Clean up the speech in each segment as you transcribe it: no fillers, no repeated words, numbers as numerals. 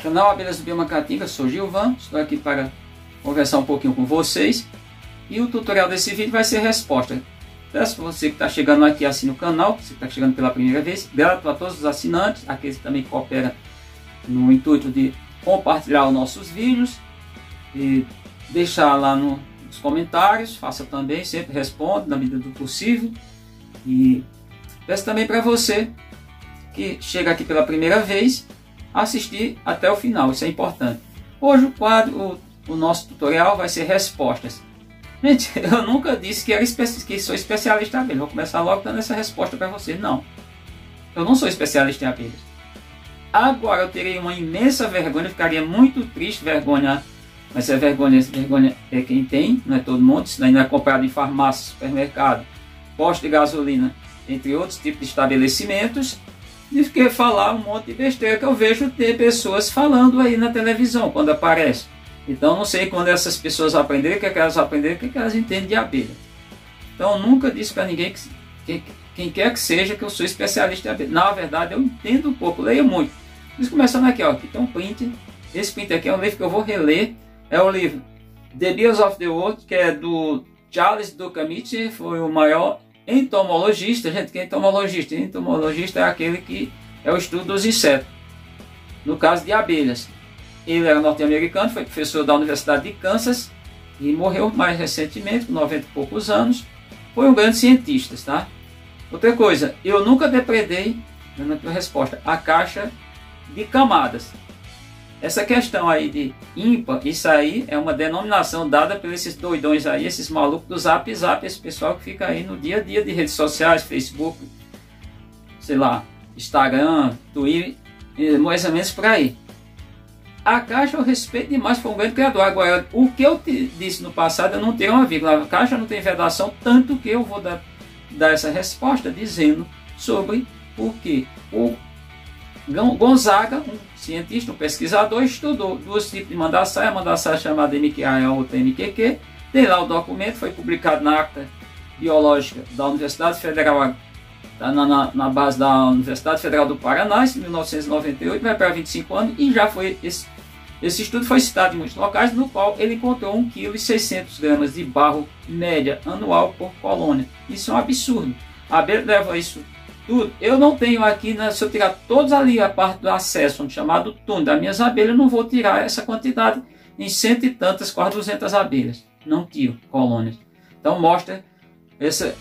Canal Abelhas do Bioma Caatinga, sou Gilvan, estou aqui para conversar um pouquinho com vocês. E o tutorial desse vídeo vai ser resposta. Peço para você que está chegando aqui, assine o canal, você que está chegando pela primeira vez. Grato a todos os assinantes, aqueles que também cooperam no intuito de compartilhar os nossos vídeos. E deixar lá nos comentários, faça também, sempre respondo na medida do possível. E peço também para você que chega aqui pela primeira vez, assistir até o final, isso é importante. Hoje o quadro, o nosso tutorial vai ser respostas. Gente, eu nunca disse que sou especialista em abelhas. Vou começar logo dando essa resposta para vocês. Não, eu não sou especialista em abelhas. Agora eu terei uma imensa vergonha, ficaria muito triste, vergonha, mas vergonha é quem tem, não é todo mundo. Isso ainda é comprado em farmácia, supermercado, posto de gasolina, entre outros tipos de estabelecimentos. E fiquei falar um monte de besteira que eu vejo ter pessoas falando aí na televisão quando aparece. Então não sei quando essas pessoas aprenderem, o que é que elas aprenderam, o que é que elas entendem de abelha. Então eu nunca disse para ninguém, quem quer que seja, que eu sou especialista em abelha. Na verdade eu entendo um pouco, leio muito. Mas começando aqui, ó, aqui tem um print. Esse print aqui é um livro que eu vou reler. É o livro The Bees of the World, que é do Charles Duchamp, foi o maior entomologista. Gente, quem é entomologista? Entomologista é aquele que é o estudo dos insetos. No caso de abelhas. Ele era norte-americano, foi professor da Universidade de Kansas e morreu mais recentemente, com 90 e poucos anos. Foi um grande cientista, tá? Outra coisa, eu nunca depredei, dando a resposta, a caixa de camadas. Essa questão aí de ímpar, isso aí é uma denominação dada por esses doidões aí, esses malucos do Zap Zap, esse pessoal que fica aí no dia a dia de redes sociais, Facebook, sei lá, Instagram, Twitter, mais ou menos por aí. A caixa eu respeito demais, foi um grande criador. Agora, o que eu te disse no passado, eu não tenho uma vírgula. A caixa não tem vedação, tanto que eu vou dar essa resposta dizendo sobre por que o Gonzaga, um cientista, um pesquisador, estudou dois tipos de mandaçaia, a mandaçaia chamada MQA e a outra MQQ. Tem lá o documento, foi publicado na Acta Biológica da Universidade Federal, na base da Universidade Federal do Paraná, em 1998, vai para 25 anos, e já foi esse estudo foi citado em muitos locais, no qual ele encontrou 1,6 kg de barro média anual por colônia. Isso é um absurdo. A abelha leva isso tudo. Eu não tenho aqui, né, se eu tirar todos ali a parte do acesso, chamado túnel das minhas abelhas, eu não vou tirar essa quantidade em cento e tantas, quase 200 abelhas. Não tiro colônias. Então mostra,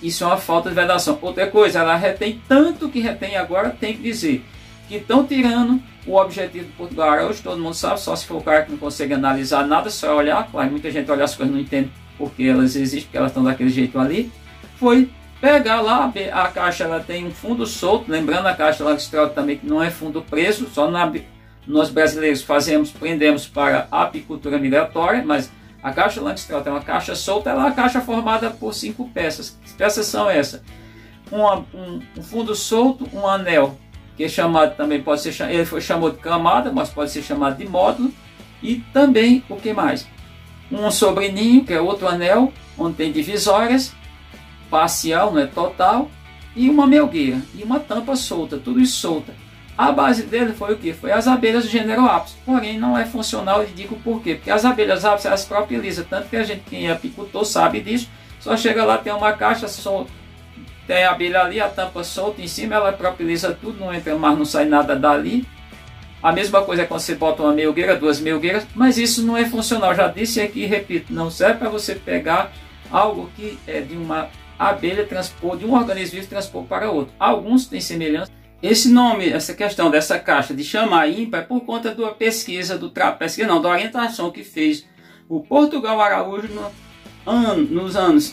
isso é uma falta de vedação. Outra coisa, ela retém tanto que retém agora, tem que dizer que estão tirando o objetivo do Portugal Araújo, todo mundo sabe, só se for o cara que não consegue analisar nada, só olhar, claro, muita gente olha as coisas e não entende porque elas existem, porque elas estão daquele jeito ali, foi pegar lá, a caixa ela tem um fundo solto, lembrando a caixa Langstroth também que não é fundo preso, só nós brasileiros prendemos para a apicultura migratória, mas a caixa Langstroth é uma caixa solta, ela é uma caixa formada por 5 peças. As peças são essas: um fundo solto, um anel, que é chamado também, pode ser, ele foi chamado de camada, mas pode ser chamado de módulo, e também, o que mais? Um sobreninho, que é outro anel, onde tem divisórias, parcial, não é total, e uma melgueira, e uma tampa solta, tudo isso solta. A base dele foi o que? Foi as abelhas do gênero Apis, porém não é funcional, e digo por quê? Porque as abelhas Apis, elas propilizam, tanto que a gente, quem é apicultor, sabe disso, só chega lá, tem uma caixa solta, tem a abelha ali, a tampa solta em cima, ela propiliza tudo, não entra mais, não sai nada dali. A mesma coisa é quando você bota uma melgueira, 2 melgueiras, mas isso não é funcional. Já disse aqui e repito, não serve para você pegar algo que é de uma abelha transpor, de um organismo vivo transpor para outro. Alguns têm semelhança. Esse nome, essa questão dessa caixa de chamar ímpar é por conta da pesquisa, da orientação que fez o Portugal Araújo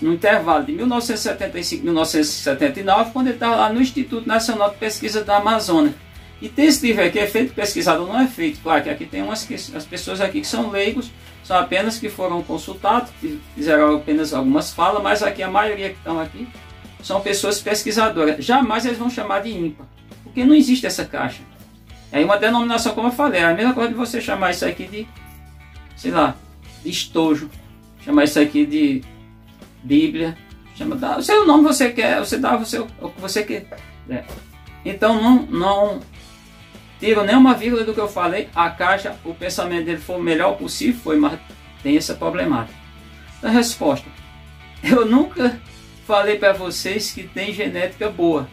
no intervalo de 1975 e 1979, quando ele estava lá no Instituto Nacional de Pesquisa da Amazônia. E tem esse livro aqui, é feito pesquisador, não é feito, claro que aqui tem as pessoas aqui que são leigos, são apenas que foram consultados, fizeram apenas algumas falas, mas aqui a maioria que estão aqui são pessoas pesquisadoras. Jamais eles vão chamar de ímpar, porque não existe essa caixa. É uma denominação, como eu falei, é a mesma coisa de você chamar isso aqui de, sei lá, de estojo, chamar isso aqui de Bíblia, dá o seu nome você quer, você dá o que você quer. Então tiro nenhuma vírgula do que eu falei, a caixa, o pensamento dele foi o melhor possível, foi, mas tem essa problemática. A resposta: eu nunca falei para vocês que tem genética boa.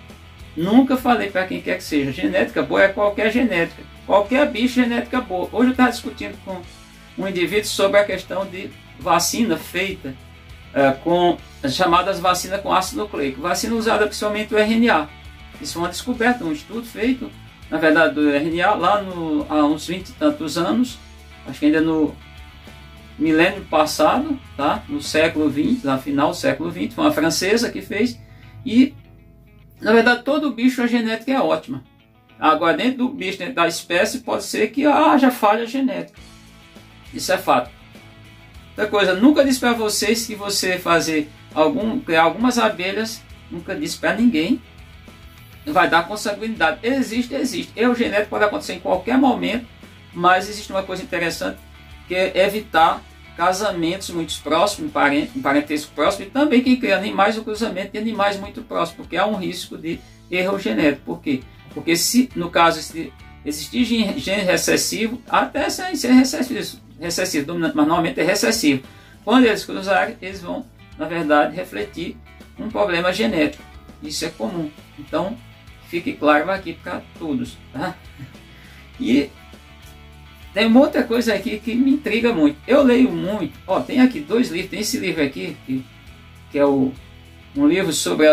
Nunca falei para quem quer que seja. Genética boa é qualquer genética. Qualquer bicho, genética boa. Hoje eu estava discutindo com um indivíduo sobre a questão de vacina feita com as chamadas vacinas com ácido nucleico. Vacina usada principalmente o RNA. Isso foi uma descoberta, um estudo feito, na verdade, do RNA lá há uns 20 e tantos anos. Acho que ainda no milênio passado, tá? No século XX, lá final do século XX. Foi uma francesa que fez. E, na verdade, todo bicho, a genética é ótima. Agora, dentro do bicho, dentro da espécie, pode ser que haja falha genética. Isso é fato. Outra coisa, nunca disse para vocês que você criar algumas abelhas, nunca disse para ninguém, vai dar consanguinidade. Existe. O genético pode acontecer em qualquer momento, mas existe uma coisa interessante, que é evitar casamentos muito próximos, um parentesco próximo, e também quem cria animais, o cruzamento de animais muito próximos, porque há um risco de erro genético. Por quê? Porque se, no caso, se existir gene recessivo, até sem ser recessivo, mas normalmente é recessivo. Quando eles cruzarem, eles vão, na verdade, refletir um problema genético. Isso é comum. Então, fique claro aqui para todos. Tá? E tem uma outra coisa aqui que me intriga muito. Eu leio muito. Ó, tem aqui 2 livros. Tem esse livro aqui, que é um livro sobre a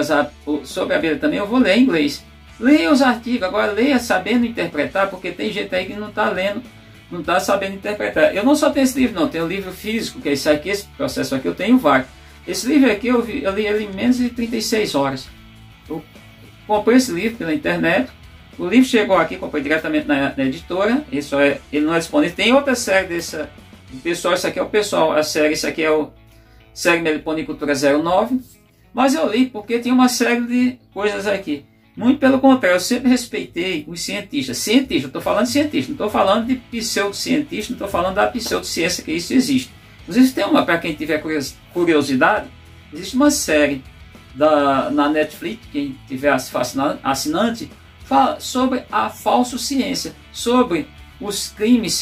abelha também. Eu vou ler em inglês. Leia os artigos, agora leia sabendo interpretar, porque tem gente aí que não está lendo, não está sabendo interpretar. Eu não só tenho esse livro, não, tenho o livro físico, que é esse aqui, esse processo aqui, eu tenho vários. Esse livro aqui eu li ele em menos de 36 horas. Eu comprei esse livro pela internet, o livro chegou aqui, comprei diretamente na editora, ele não é disponível. Tem outra série dessa, pessoal, isso aqui é o pessoal, a série, isso aqui é o série Meliponicultura 09, mas eu li porque tem uma série de coisas aqui. Muito pelo contrário, eu sempre respeitei os cientistas. Eu estou falando de cientista, não estou falando de pseudocientista, não estou falando da pseudociência, que isso existe. Inclusive tem uma, para quem tiver curiosidade, existe uma série na Netflix, quem tiver assinante, fala sobre a falsociência, sobre os crimes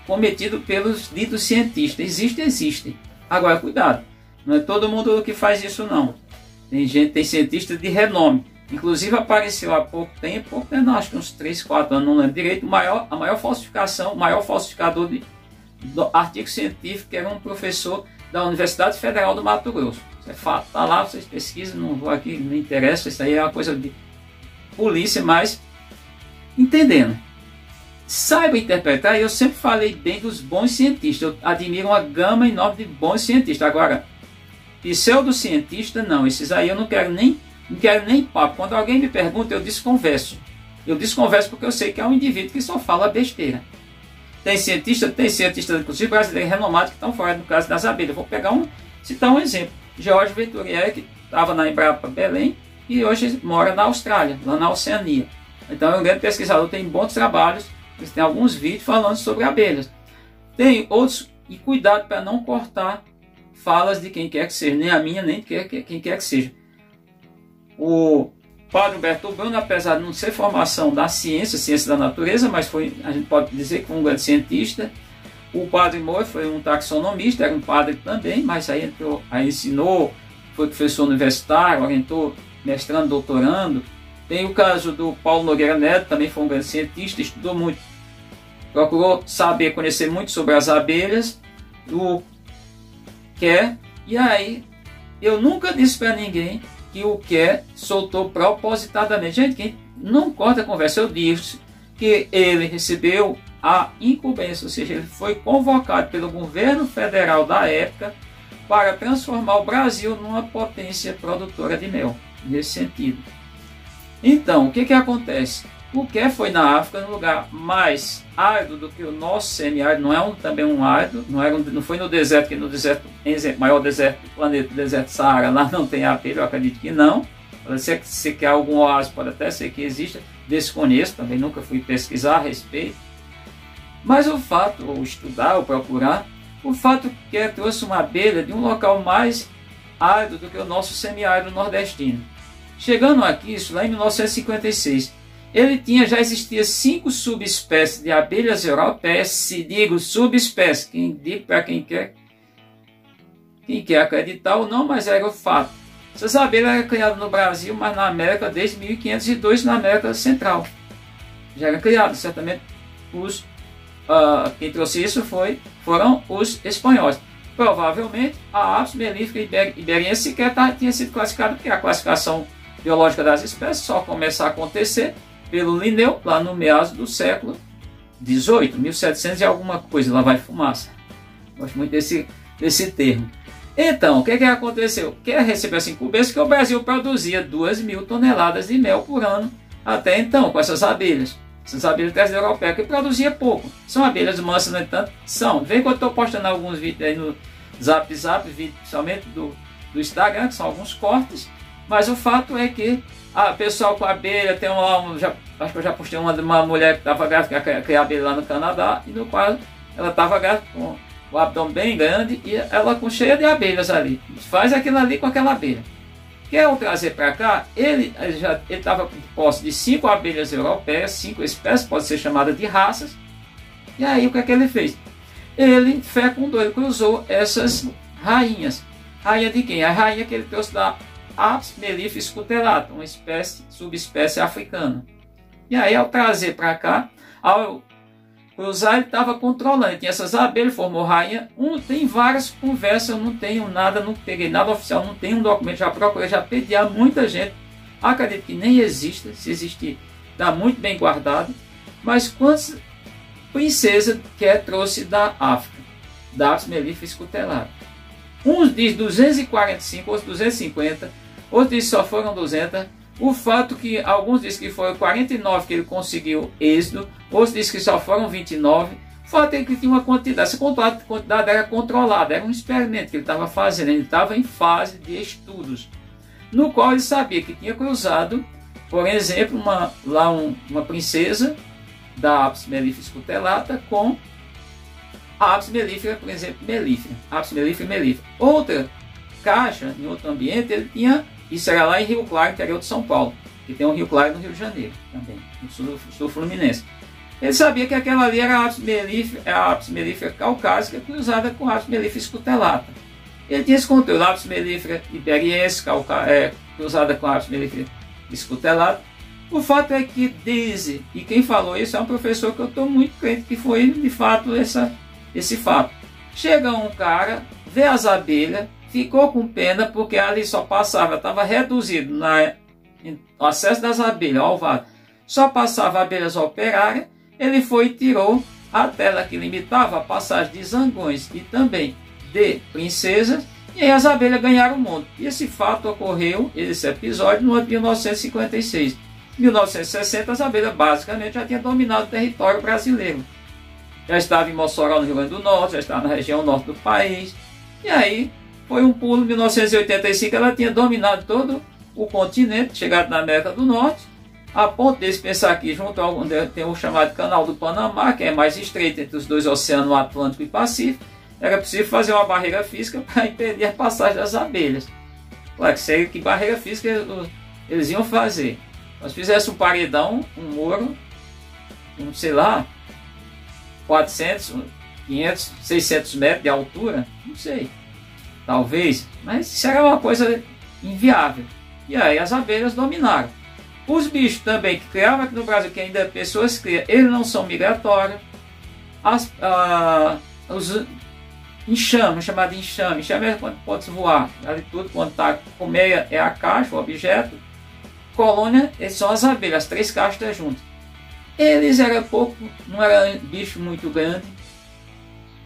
cometidos pelos ditos cientistas. Existem. Agora, cuidado, não é todo mundo que faz isso não. Tem cientistas de renome. Inclusive apareceu há pouco tempo, acho que uns 3, 4 anos, não lembro direito, o maior falsificador de artigo científico, que era um professor da Universidade Federal do Mato Grosso. Isso é fato, está lá, vocês pesquisam, não vou aqui, não interessa, isso aí é uma coisa de polícia, mas entendendo. Saiba interpretar, eu sempre falei bem dos bons cientistas, eu admiro uma gama enorme de bons cientistas. Agora, pseudocientista não, esses aí eu não quero nem papo. Quando alguém me pergunta, eu desconverso. Eu desconverso porque eu sei que é um indivíduo que só fala besteira. Tem cientistas, inclusive brasileiros renomados, que estão fora no caso das abelhas. Vou citar um exemplo. Jorge Venturier, que estava na Embrapa Belém e hoje mora na Austrália, lá na Oceania. Então é um grande pesquisador, tem bons trabalhos, tem alguns vídeos falando sobre abelhas. Tem outros, e cuidado para não cortar falas de quem quer que seja, nem a minha, nem quem quer que seja. O padre Humberto Bruno, apesar de não ser formação da ciência da natureza, mas a gente pode dizer que foi um grande cientista. O padre Moura foi um taxonomista, era um padre também, mas aí ensinou, foi professor universitário, orientou mestrando, doutorando. Tem o caso do Paulo Nogueira Neto, também foi um grande cientista, estudou muito, procurou saber, conhecer muito sobre as abelhas, e aí eu nunca disse para ninguém que o Kerr soltou propositadamente. Gente, quem não corta a conversa, eu disse que ele recebeu a incumbência, ou seja, ele foi convocado pelo governo federal da época para transformar o Brasil numa potência produtora de mel, nesse sentido. Então, o que acontece? O Kerr foi na África, num lugar mais árido do que o nosso semiárido, não é também um árido, não foi no deserto, que no deserto, maior deserto do planeta, o deserto Saara, lá não tem abelha, eu acredito que não. Se quer algum oásis, pode até ser que exista, desconheço, também nunca fui pesquisar a respeito. Mas o fato, ou estudar, ou procurar, o fato que Kerr trouxe uma abelha de um local mais árido do que o nosso semiárido nordestino. Chegando aqui, isso lá em 1956, já existia 5 subespécies de abelhas europeias, se digo subespécies, para quem quer acreditar ou não, mas era o fato. Essas abelhas eram criadas no Brasil, mas na América desde 1502, na América Central. Já eram criadas, certamente quem trouxe isso foram os espanhóis. Provavelmente a Apis mellifera iberiense sequer tinha sido classificada, porque a classificação biológica das espécies só começa a acontecer pelo Linneu, lá no meados do século XVIII, 1700 e alguma coisa, lá vai fumaça. Gosto muito desse termo. Então, o que aconteceu? Quer receber essa incumbência que o Brasil produzia 2.000 toneladas de mel por ano, até então, com essas abelhas europeias, que produzia pouco. São abelhas mansas, no entanto, são. Vem que eu estou postando alguns vídeos aí no Zap, vídeo principalmente do Instagram, que são alguns cortes, mas o fato é que a pessoal com abelha, tem acho que eu já postei uma mulher que estava grávida, que cria abelha lá no Canadá, e no qual ela estava grávida com o abdômen bem grande e ela com cheia de abelhas ali. Faz aquilo ali com aquela abelha. Quer eu trazer para cá? Ele estava com posse de 5 abelhas europeias, 5 espécies, pode ser chamada de raças. E aí o que ele fez? Ele fecundou, ele cruzou essas rainhas. Rainha de quem? A rainha que ele trouxe da Apis mellifera scutellata, uma subespécie africana. E aí ao trazer para cá, ao cruzar, ele estava controlando. Ele tinha essas abelhas, formou rainha. Tem várias conversas, eu não tenho nada, não peguei nada oficial, não tenho um documento, já procurei, já pedi a muita gente. Acredito que nem exista, se existir, está muito bem guardado. Mas quantas princesas trouxe da África, da Apis mellifera scutellata? Uns dizem 245, outros 250, outros dizem que só foram 200. O fato que alguns dizem que foram 49 que ele conseguiu êxito, outros dizem que só foram 29. O fato é que tinha uma quantidade, essa quantidade era controlada, era um experimento que ele estava fazendo, ele estava em fase de estudos, no qual ele sabia que tinha cruzado, por exemplo, uma princesa da Apis mellifera scutellata com a Apis mellifera, por exemplo, Apis mellifera mellifera. Outra caixa, em outro ambiente, ele tinha. Isso era lá em Rio Claro, interior de São Paulo, que tem um Rio Claro no Rio de Janeiro, também, no sul fluminense. Ele sabia que aquela ali era a Apis mellifera caucásica cruzada com a Apis mellifera scutellata. Ele tinha esse conteúdo, a Apis mellifera iberiense cruzada com a Apis mellifera scutellata. O fato é que dizem, e quem falou isso é um professor que eu estou muito crente que foi de fato esse fato. Chega um cara, vê as abelhas, ficou com pena porque ali só passava, estava reduzido no acesso das abelhas ao alvado, só passava abelhas operárias. Ele foi e tirou a tela que limitava a passagem de zangões e também de princesas, e aí as abelhas ganharam o mundo. E esse fato ocorreu, esse episódio, no ano de 1956. Em 1960 as abelhas basicamente já tinham dominado o território brasileiro. Já estava em Mossoró, no Rio Grande do Norte, já estava na região norte do país, e aí foi um pulo. Em 1985 ela tinha dominado todo o continente, chegado na América do Norte, a ponto de pensar que junto ao tem o chamado Canal do Panamá, que é mais estreito entre os dois oceanos, Atlântico e Pacífico, era preciso fazer uma barreira física para impedir a passagem das abelhas. Claro que sei que barreira física eles iam fazer. Nós fizéssemos um paredão, um muro, sei lá, 400, 500, 600 metros de altura, não sei. Talvez, mas isso era uma coisa inviável. E aí as abelhas dominaram. Os bichos também que criavam aqui no Brasil, que ainda pessoas criam, eles não são migratórios. Os enxame, chamado enxame é quando pode voar. Ali tudo, quando está com meia é a caixa, o objeto. Colônia, eles são as abelhas, as 3 castas juntas. Eles eram pouco, não era bicho muito grande.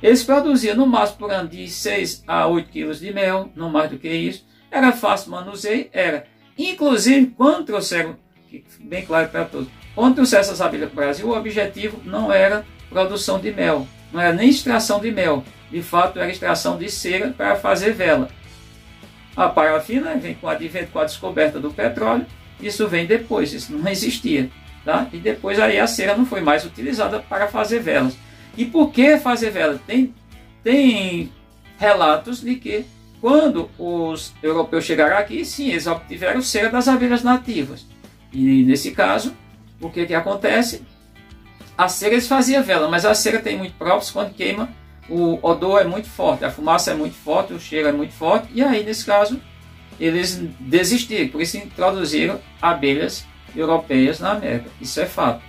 Eles produziam no máximo por ano de 6 a 8 quilos de mel, não mais do que isso. Era fácil manuseio, era. Inclusive, quando trouxeram, bem claro para todos, quando trouxeram essas abelhas para o Brasil, o objetivo não era produção de mel, não era nem extração de mel. De fato, era extração de cera para fazer vela. A parafina vem com o advento, com a descoberta do petróleo. Isso vem depois, isso não existia. Tá? E depois aí a cera não foi mais utilizada para fazer velas. E por que fazer vela? Tem relatos de que quando os europeus chegaram aqui, sim, eles obtiveram cera das abelhas nativas. E nesse caso, o que que acontece? A cera eles faziam vela, mas a cera tem muito próprios, quando queima o odor é muito forte, a fumaça é muito forte, o cheiro é muito forte, e aí nesse caso eles desistiram, por isso introduziram abelhas europeias na América, isso é fato.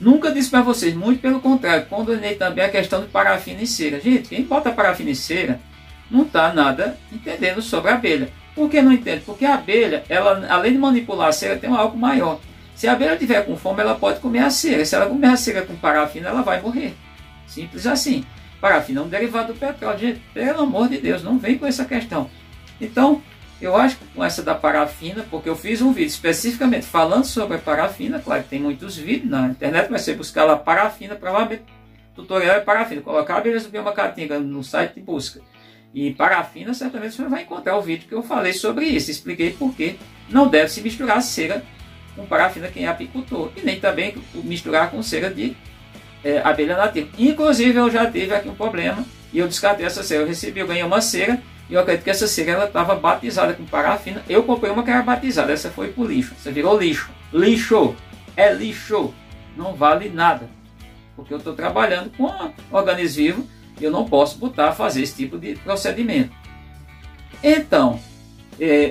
Nunca disse para vocês, muito pelo contrário, condenei também a questão de parafina e cera. Gente, quem bota parafina e cera não está nada entendendo sobre a abelha. Por que não entende? Porque a abelha, ela, além de manipular a cera, tem algo maior. Se a abelha estiver com fome, ela pode comer a cera. Se ela comer a cera com parafina, ela vai morrer. Simples assim. Parafina é um derivado do petróleo. Gente, pelo amor de Deus, não vem com essa questão. Então, eu acho que com essa da parafina, porque eu fiz um vídeo especificamente falando sobre a parafina, claro que tem muitos vídeos na internet, mas você buscar lá parafina, provavelmente tutorial é parafina. Colocar abelhas do bioma caatinga no site de busca. E parafina, certamente você vai encontrar o vídeo que eu falei sobre isso. Expliquei por que não deve se misturar cera com parafina quem é apicultor. E nem também misturar com cera de abelha nativa. Inclusive eu já tive aqui um problema e eu descartei essa cera. Eu ganhei uma cera e eu acredito que essa cera ela estava batizada com parafina. Eu comprei uma que era batizada, essa foi pro lixo. Essa virou lixo. Lixo! É lixo! Não vale nada. Porque eu estou trabalhando com organismo vivo e eu não posso botar a fazer esse tipo de procedimento. Então,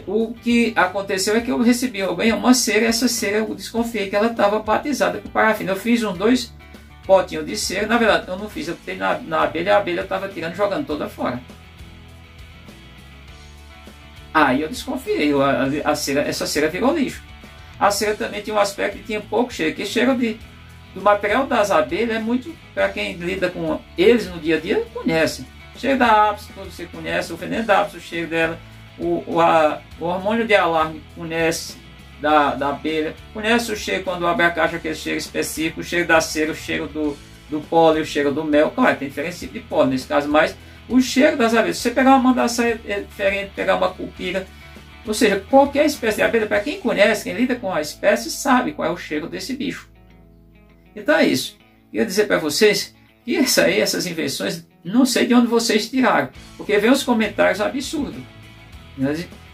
o que aconteceu é que eu ganhei uma cera, essa cera eu desconfiei que ela estava batizada com parafina. Eu fiz dois potinhos de cera, na verdade eu não fiz, eu botei na abelha, a abelha estava tirando, jogando toda fora. Aí eu desconfiei, essa cera virou lixo. A cera também tinha um aspecto que tinha pouco cheiro, que cheiro do material das abelhas é muito, para quem lida com eles no dia a dia, conhece. O cheiro da ápice, todo você conhece, o veneno da ápice, o cheiro dela, o hormônio de alarme, conhece da abelha, conhece o cheiro quando abre a caixa, aquele cheiro específico, o cheiro da cera, o cheiro do pólen, o cheiro do mel, claro, tem diferentes tipos de pólen nesse caso, mas o cheiro das abelhas, se você pegar uma mandaçaia é diferente, pegar uma cupira, ou seja, qualquer espécie de abelha, para quem conhece, quem lida com a espécie, sabe qual é o cheiro desse bicho. Então é isso. Queria dizer para vocês que essas invenções, não sei de onde vocês tiraram, porque vem os comentários absurdos.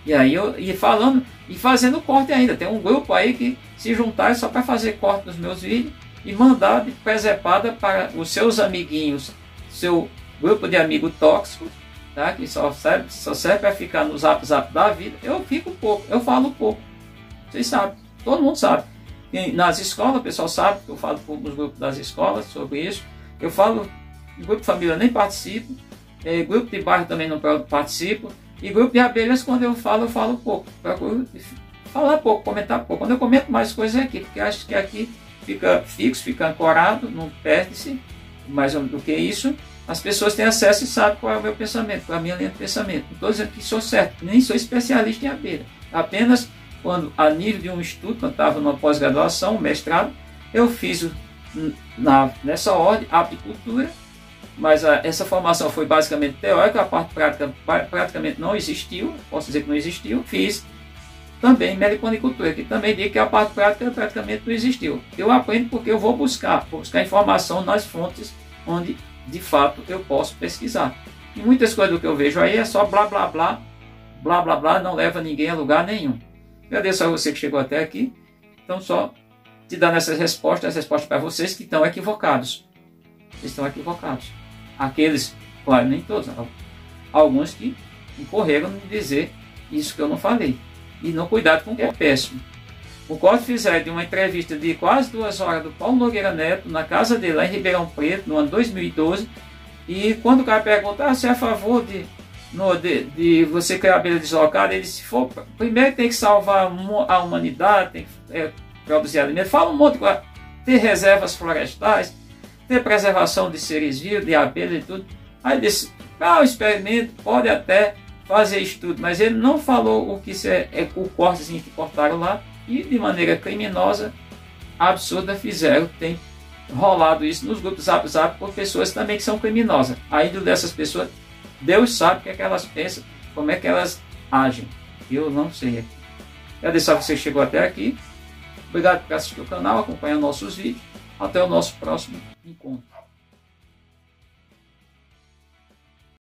E aí falando e fazendo corte ainda. Tem um grupo aí que se juntaram só para fazer corte nos meus vídeos e mandar de presepada para os seus amiguinhos, seu grupo de amigos tóxicos, tá? Que só serve para ficar no zap da vida. Eu fico pouco, eu falo pouco. Vocês sabem, todo mundo sabe. Nas escolas, o pessoal sabe que eu falo nos grupos das escolas sobre isso. Eu falo, grupo de família nem participo, grupo de bairro também não participo, e grupo de abelhas, quando eu falo pouco. Procuro falar pouco, comentar pouco. Quando eu comento mais coisas aqui, porque acho que aqui fica fixo, fica ancorado, não perde-se. Mais do que isso, as pessoas têm acesso e sabem qual é o meu pensamento, qual é a minha linha de pensamento. Não estou dizendo que sou certo, nem sou especialista em abelha. Apenas quando, a nível de um estudo, quando estava numa pós-graduação, um mestrado, eu fiz nessa ordem, apicultura, mas essa formação foi basicamente teórica, a parte prática praticamente não existiu, posso dizer que não existiu. Fiz também meliponicultura, que também digo que a parte prática praticamente não existiu. Eu aprendo porque eu vou buscar informação nas fontes onde, de fato, eu posso pesquisar. E muitas coisas do que eu vejo aí é só blá, blá, blá, blá, blá, blá, não leva ninguém a lugar nenhum. Agradeço a você que chegou até aqui. Então, só te dando essas respostas para vocês que estão equivocados. Vocês estão equivocados. Aqueles, claro, nem todos, alguns que incorreram em dizer isso que eu não falei. E não cuidado com o que é péssimo. O corte fizer de uma entrevista de quase 2 horas do Paulo Nogueira Neto, na casa dele, lá em Ribeirão Preto, no ano 2012. E quando o cara pergunta, você é a favor de você criar abelha deslocada, ele se for, primeiro tem que salvar a humanidade, tem que produzir alimento, fala um monte de coisa, ter reservas florestais, ter preservação de seres vivos, de abelha e tudo. Aí ele disse, o experimento pode até fazer estudo, mas ele não falou o que o cortezinho que cortaram lá, e de maneira criminosa, absurda, tem rolado isso nos grupos Zap por pessoas também que são criminosas. A índole dessas pessoas, Deus sabe o que é que elas pensam, como é que elas agem. Eu não sei aqui. Agradeço a você que chegou até aqui. Obrigado por assistir o canal, acompanhar nossos vídeos. Até o nosso próximo encontro.